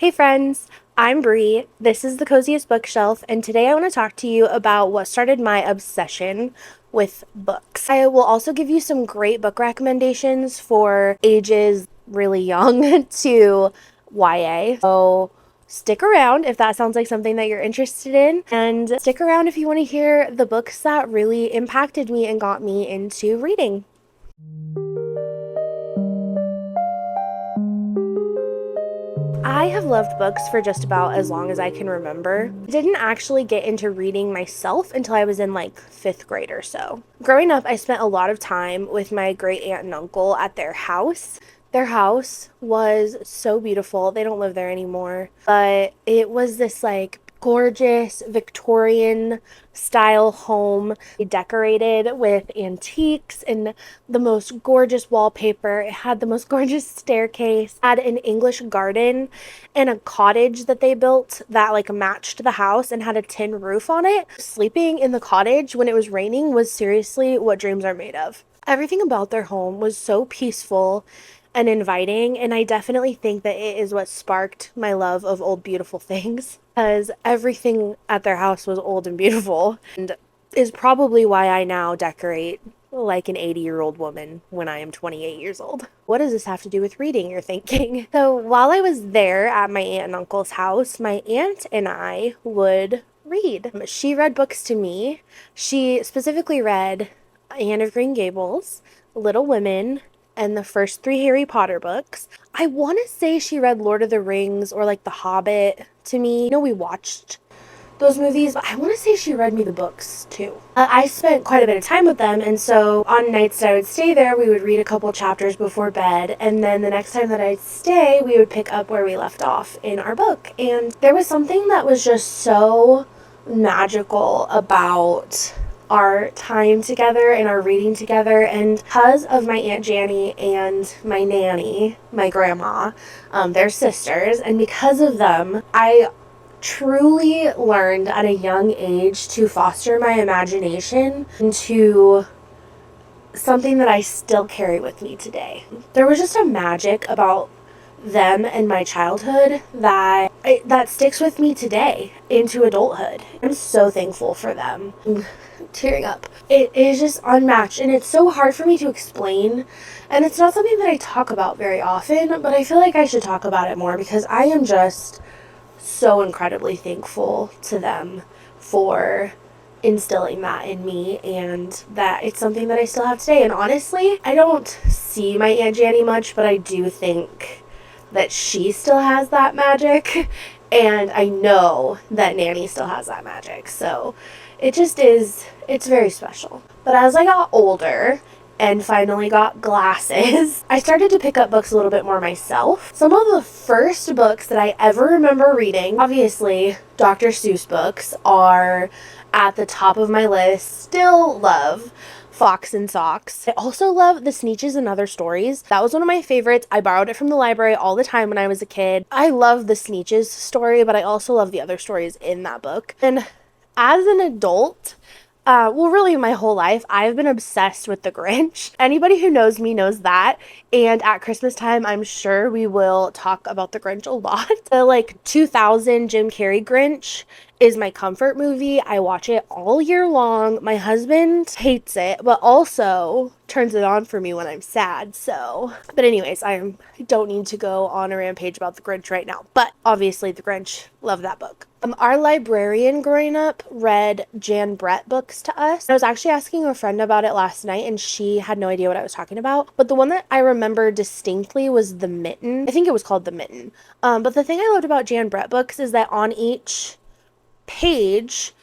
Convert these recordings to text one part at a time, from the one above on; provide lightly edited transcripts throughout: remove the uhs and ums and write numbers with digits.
Hey friends, I'm Bree. This is the Coziest Bookshelf, and today I want to talk to you about what started my obsession with books. I will also give you some great book recommendations for ages really young to YA. So stick around if that sounds like something that you're interested in, and stick around if you want to hear the books that really impacted me and got me into reading. I have loved books for just about as long as I can remember. I didn't actually get into reading myself until I was in like fifth grade or so. Growing up, I spent a lot of time with my great aunt and uncle at their house. Their house was so beautiful. They don't live there anymore, but it was this like gorgeous Victorian style home, decorated with antiques and the most gorgeous wallpaper. It had the most gorgeous staircase, had an English garden and a cottage that they built that like matched the house and had a tin roof on it. Sleeping in the cottage when it was raining was seriously what dreams are made of. Everything about their home was so peaceful and inviting, and I definitely think that it is what sparked my love of old beautiful things, because everything at their house was old and beautiful, and is probably why I now decorate like an 80-year-old woman when I am 28 years old. What does this have to do with reading, you're thinking? So while I was there at my aunt and uncle's house, my aunt and I would read. She read books to me. She specifically read Anne of Green Gables, Little Women, and the first three Harry Potter books. I want to say she read Lord of the Rings or like The Hobbit to me. We watched those movies, but I want to say she read me the books too. I spent quite a bit of time with them, and so on nights that I would stay there, we would read a couple chapters before bed, and then the next time that I'd stay, we would pick up where we left off in our book. And there was something that was just so magical about our time together and our reading together. And because of my Aunt Janny and my nanny, my grandma, they're sisters, and because of them, I truly learned at a young age to foster my imagination into something that I still carry with me today. There was just a magic about them and my childhood that sticks with me today into adulthood. I'm so thankful for them. I'm tearing up. It is just unmatched, and it's so hard for me to explain, and it's not something that I talk about very often, but I feel like I should talk about it more because I am just so incredibly thankful to them for instilling that in me, and that it's something that I still have today. And honestly, I don't see my Aunt Janny much, but I do think that she still has that magic, and I know that Nanny still has that magic. So it's very special. But as I got older and finally got glasses, I started to pick up books a little bit more myself. Some of the first books that I ever remember reading, obviously Dr. Seuss books, are at the top of my list. Still love Fox and Socks. I also love The Sneetches and Other Stories. That was one of my favorites. I borrowed it from the library all the time when I was a kid. I love the Sneetches story, but I also love the other stories in that book. And as an adult, really my whole life, I've been obsessed with The Grinch. Anybody who knows me knows that. And at Christmas time, I'm sure we will talk about The Grinch a lot. The like 2000 Jim Carrey Grinch is my comfort movie. I watch it all year long. My husband hates it, but also turns it on for me when I'm sad. But anyways, I don't need to go on a rampage about The Grinch right now. But obviously, The Grinch, love that book. Our librarian growing up read Jan Brett books to us. I was actually asking a friend about it last night, and she had no idea what I was talking about. But the one that I remember distinctly was The Mitten. I think it was called The Mitten. But the thing I loved about Jan Brett books is that on each page,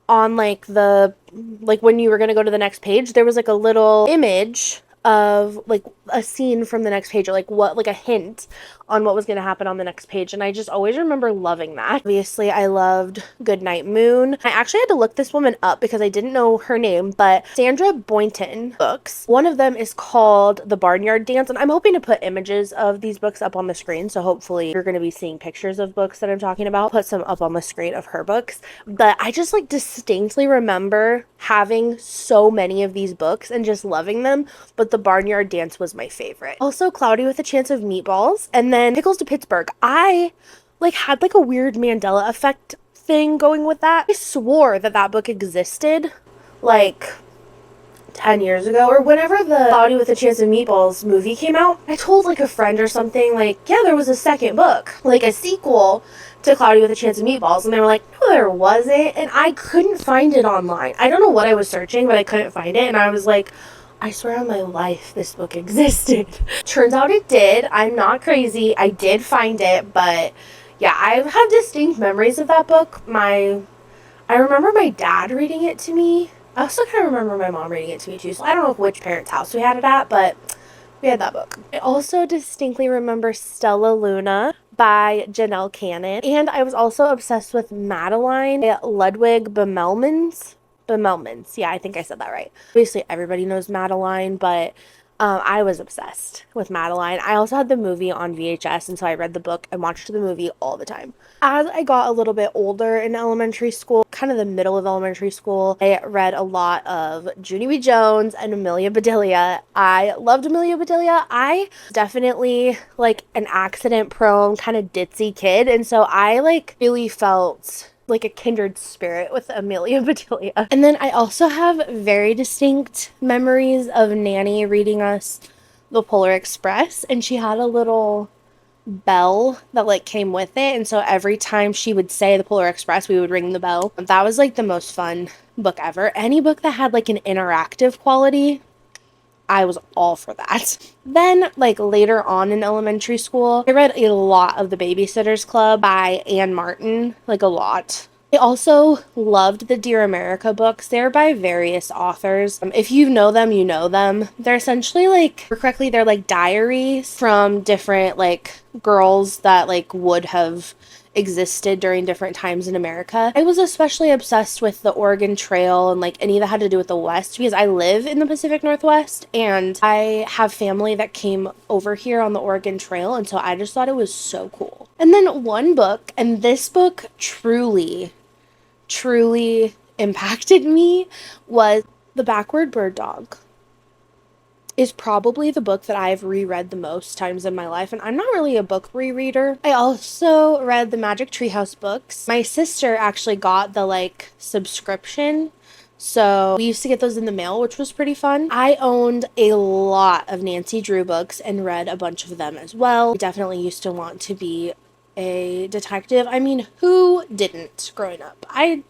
on like when you were going to go to the next page, there was like a little image of like a scene from the next page, or like a hint on what was going to happen on the next page. And I just always remember loving that. Obviously, I loved Goodnight Moon. I actually had to look this woman up because I didn't know her name, but Sandra Boynton books. One of them is called The Barnyard Dance, and I'm hoping to put images of these books up on the screen, so hopefully you're going to be seeing pictures of books that I'm talking about. Put some up on the screen of her books. But I just like distinctly remember having so many of these books and just loving them, but The Barnyard Dance was my favorite. Also, Cloudy with a Chance of Meatballs, and then Pickles to Pittsburgh. I like had like a weird Mandela effect thing going with that. I swore that that book existed like 10 years ago or whenever the Cloudy with a Chance of Meatballs movie came out. I told like a friend or something, like, yeah, there was a second book, like a sequel to Cloudy with a Chance of Meatballs, and they were like, no, there wasn't, and I couldn't find it online. I don't know what I was searching, but I couldn't find it, and I was like, I swear on my life this book existed. Turns out it did. I'm not crazy. I did find it, but yeah, I have distinct memories of that book. I remember my dad reading it to me. I also kind of remember my mom reading it to me too. So I don't know which parent's house we had it at, but we had that book. I also distinctly remember Stella Luna by Janelle Cannon. And I was also obsessed with Madeline by Ludwig Bemelmans. Bemelmans. Yeah, I think I said that right. Obviously, everybody knows Madeline, but I was obsessed with Madeline. I also had the movie on VHS, and so I read the book and watched the movie all the time. As I got a little bit older in elementary school, kind of the middle of elementary school, I read a lot of Junie B. Jones and Amelia Bedelia. I loved Amelia Bedelia. I definitely like an accident-prone, kind of ditzy kid, and so I like really felt like a kindred spirit with Amelia Bedelia. And then I also have very distinct memories of Nanny reading us The Polar Express, and she had a little bell that like came with it, and so every time she would say The Polar Express, we would ring the bell. That was like the most fun book ever. Any book that had like an interactive quality, I was all for that. Then, like later on in elementary school, I read a lot of The Babysitter's Club by Anne Martin, like a lot. I also loved the Dear America books. They're by various authors. If you know them, you know them. They're essentially like, correctly, they're like diaries from different like girls that like would have existed during different times in America. I was especially obsessed with the Oregon Trail and like any that had to do with the West because I live in the Pacific Northwest and I have family that came over here on the Oregon Trail, and so I just thought it was so cool. And then one book, and this book truly impacted me, was The Backward Bird Dog. Is probably the book that I've reread the most times in my life, and I'm not really a book rereader. I also read the Magic Treehouse books. My sister actually got the like subscription, so we used to get those in the mail, which was pretty fun. I owned a lot of Nancy Drew books and read a bunch of them as well. I definitely used to want to be a detective. I mean, who didn't growing up? I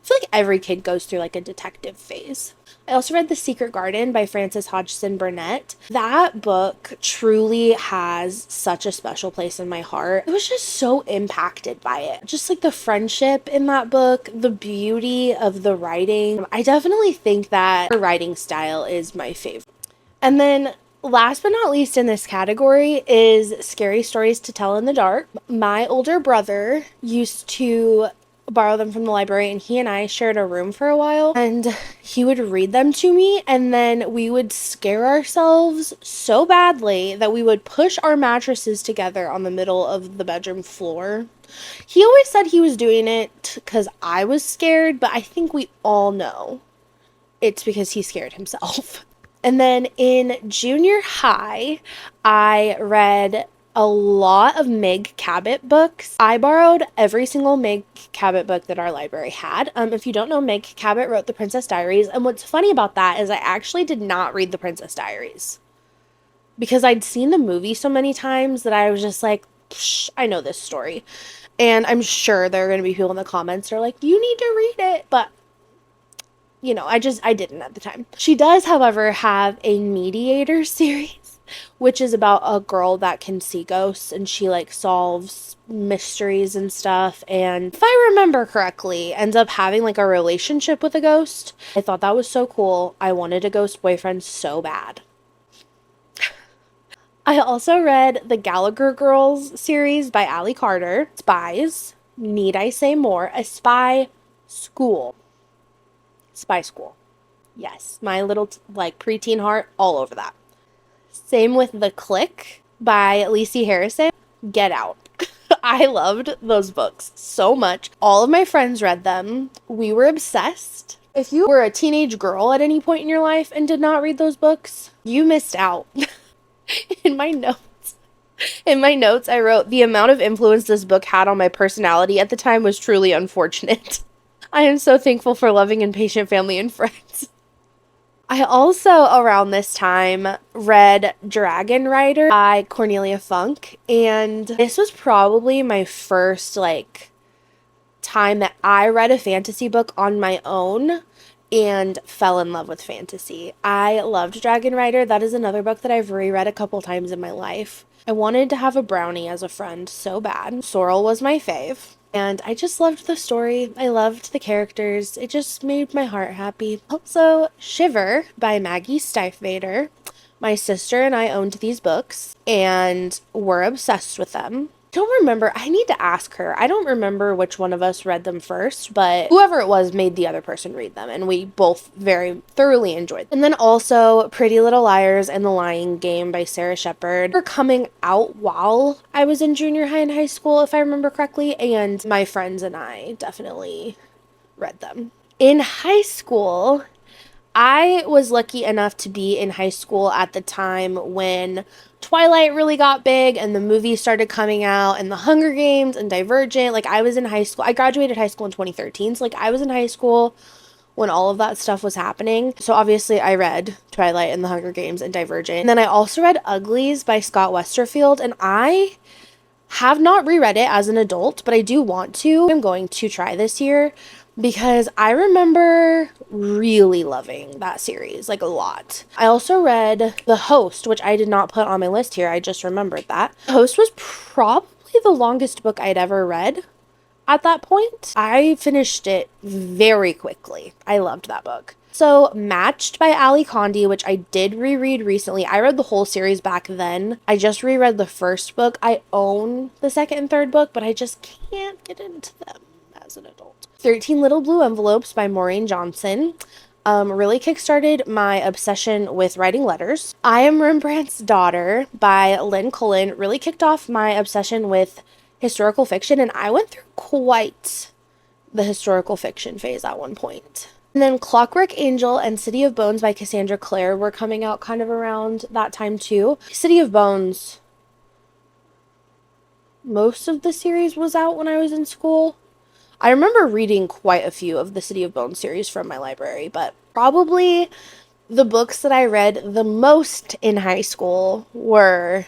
feel like every kid goes through like a detective phase. I also read The Secret Garden by Frances Hodgson Burnett. That book truly has such a special place in my heart. I was just so impacted by it. Just like the friendship in that book, the beauty of the writing. I definitely think that her writing style is my favorite. And then last but not least in this category is Scary Stories to Tell in the Dark. My older brother used to borrow them from the library, and he and I shared a room for a while, and he would read them to me, and then we would scare ourselves so badly that we would push our mattresses together on the middle of the bedroom floor. He always said he was doing it because I was scared, but I think we all know it's because he scared himself. And then in junior high, I read a lot of Meg Cabot books. I borrowed every single Meg Cabot book that our library had. If you don't know, Meg Cabot wrote The Princess Diaries. And what's funny about that is I actually did not read The Princess Diaries because I'd seen the movie so many times that I was just like, I know this story. And I'm sure there are going to be people in the comments who are like, you need to read it. But you know, I didn't at the time. She does, however, have a Mediator series, which is about a girl that can see ghosts, and she like solves mysteries and stuff, and if I remember correctly, ends up having like a relationship with a ghost. I thought that was so cool. I wanted a ghost boyfriend so bad. I also read the Gallagher Girls series by Ally Carter. Spies, need I say more? A spy school. Spy school. Yes, my little like preteen heart all over that. Same with The Click by Lacey Harrison. Get Out. I loved those books so much. All of my friends read them. We were obsessed. If you were a teenage girl at any point in your life and did not read those books, you missed out. In my notes, In my notes, I wrote, the amount of influence this book had on my personality at the time was truly unfortunate. I am so thankful for loving and patient family and friends. I also, around this time, read Dragon Rider by Cornelia Funk, and this was probably my first, time that I read a fantasy book on my own and fell in love with fantasy. I loved Dragon Rider. That is another book that I've reread a couple times in my life. I wanted to have a brownie as a friend so bad. Sorrel was my fave. And I just loved the story. I loved the characters. It just made my heart happy. Also, Shiver by Maggie Stiefvater. My sister and I owned these books and were obsessed with them. Don't remember. I need to ask her. I don't remember which one of us read them first, but whoever it was made the other person read them, and we both very thoroughly enjoyed them. And then also Pretty Little Liars and The Lying Game by Sarah Shepard were coming out while I was in junior high and high school, if I remember correctly, and my friends and I definitely read them. In high school, I was lucky enough to be in high school at the time when Twilight really got big and the movies started coming out and The Hunger Games and Divergent. Like, I was in high school. I graduated high school in 2013. So, I was in high school when all of that stuff was happening. So, obviously, I read Twilight and The Hunger Games and Divergent. And then I also read Uglies by Scott Westerfield. And I have not reread it as an adult, but I do want to. I'm going to try this year because I remember really loving that series, a lot. I also read The Host, which I did not put on my list here. I just remembered that. The Host was probably the longest book I'd ever read at that point. I finished it very quickly. I loved that book. So, Matched by Ali Condi, which I did reread recently. I read the whole series back then. I just reread the first book. I own the second and third book, but I just can't get into them as an adult. 13 Little Blue Envelopes by Maureen Johnson really kickstarted my obsession with writing letters. I Am Rembrandt's Daughter by Lynn Cullen really kicked off my obsession with historical fiction, and I went through quite the historical fiction phase at one point. And then Clockwork Angel and City of Bones by Cassandra Clare were coming out kind of around that time too. City of Bones, most of the series was out when I was in school. I remember reading quite a few of the City of Bones series from my library, but probably the books that I read the most in high school were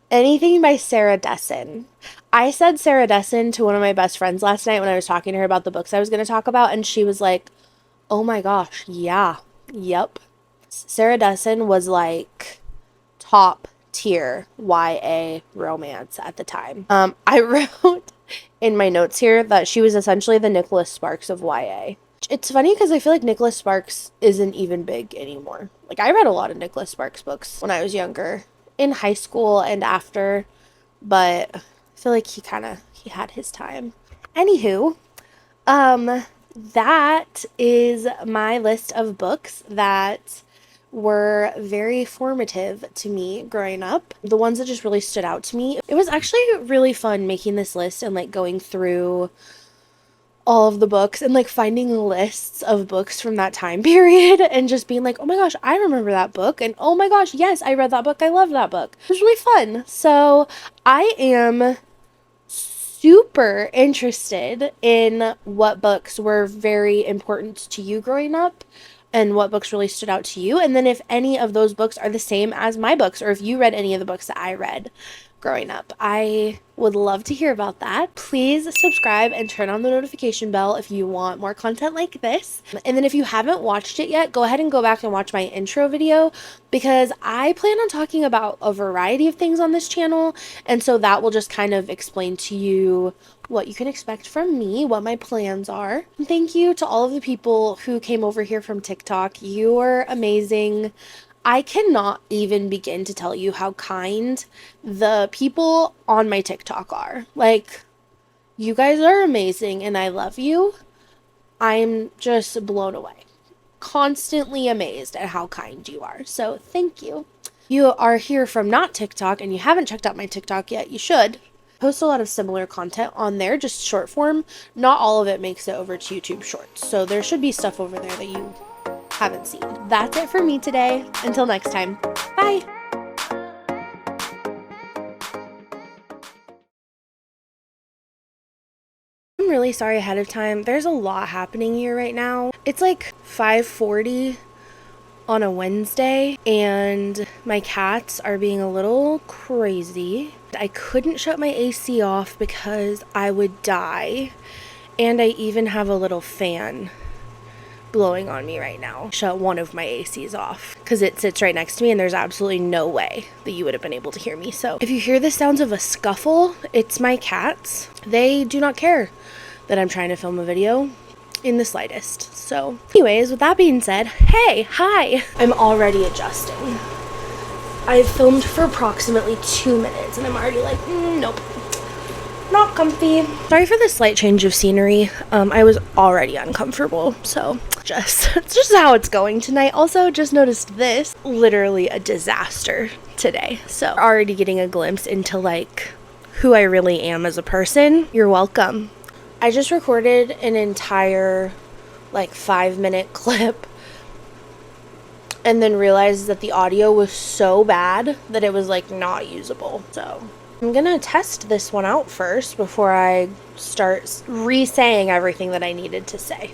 anything by Sarah Dessen. I said Sarah Dessen to one of my best friends last night when I was talking to her about the books I was going to talk about, and she was like, oh my gosh, yeah, yep. Sarah Dessen was top tier YA romance at the time. I wrote in my notes here that she was essentially the Nicholas Sparks of YA. It's funny because I feel like Nicholas Sparks isn't even big anymore. I read a lot of Nicholas Sparks books when I was younger, in high school and after, but I feel like he had his time. Anywho, that is my list of books that were very formative to me growing up. The ones that just really stood out to me. It was actually really fun making this list and going through all of the books and finding lists of books from that time period and just being oh my gosh, I remember that book, and oh my gosh, yes, I read that book. I love that book. It was really fun. So I am super interested in what books were very important to you growing up and what books really stood out to you. And then if any of those books are the same as my books, or if you read any of the books that I read growing up, I would love to hear about that. Please subscribe and turn on the notification bell if you want more content like this. And then if you haven't watched it yet, go ahead and go back and watch my intro video, because I plan on talking about a variety of things on this channel. And so that will just kind of explain to you what you can expect from me, what my plans are. And thank you to all of the people who came over here from TikTok. You are amazing. I cannot even begin to tell you how kind the people on my TikTok are. You guys are amazing and I love you. I'm just blown away. Constantly amazed at how kind you are. So thank you. You are here from not TikTok and you haven't checked out my TikTok yet, you should. Post a lot of similar content on there, just short form. Not all of it makes it over to YouTube Shorts. So there should be stuff over there that you haven't seen. That's it for me today. Until next time. Bye. I'm really sorry ahead of time. There's a lot happening here right now. It's like 5:40 on a Wednesday, and my cats are being a little crazy. I couldn't shut my AC off because I would die, and I even have a little fan blowing on me right now. Shut one of my ACs off because it sits right next to me, and there's absolutely no way that you would have been able to hear me. So if you hear the sounds of a scuffle, it's my cats. They do not care that I'm trying to film a video in the slightest. So anyways, with that being said, hey, hi. I'm already adjusting. I've filmed for approximately 2 minutes and I'm already like, nope, not comfy. Sorry for the slight change of scenery. I was already uncomfortable, so it's just how it's going tonight. Also, just noticed this, literally a disaster today. So already getting a glimpse into like who I really am as a person. You're welcome. I just recorded an entire like 5-minute clip and then realized that the audio was so bad that it was like not usable. So I'm gonna test this one out first before I start re-saying everything that I needed to say.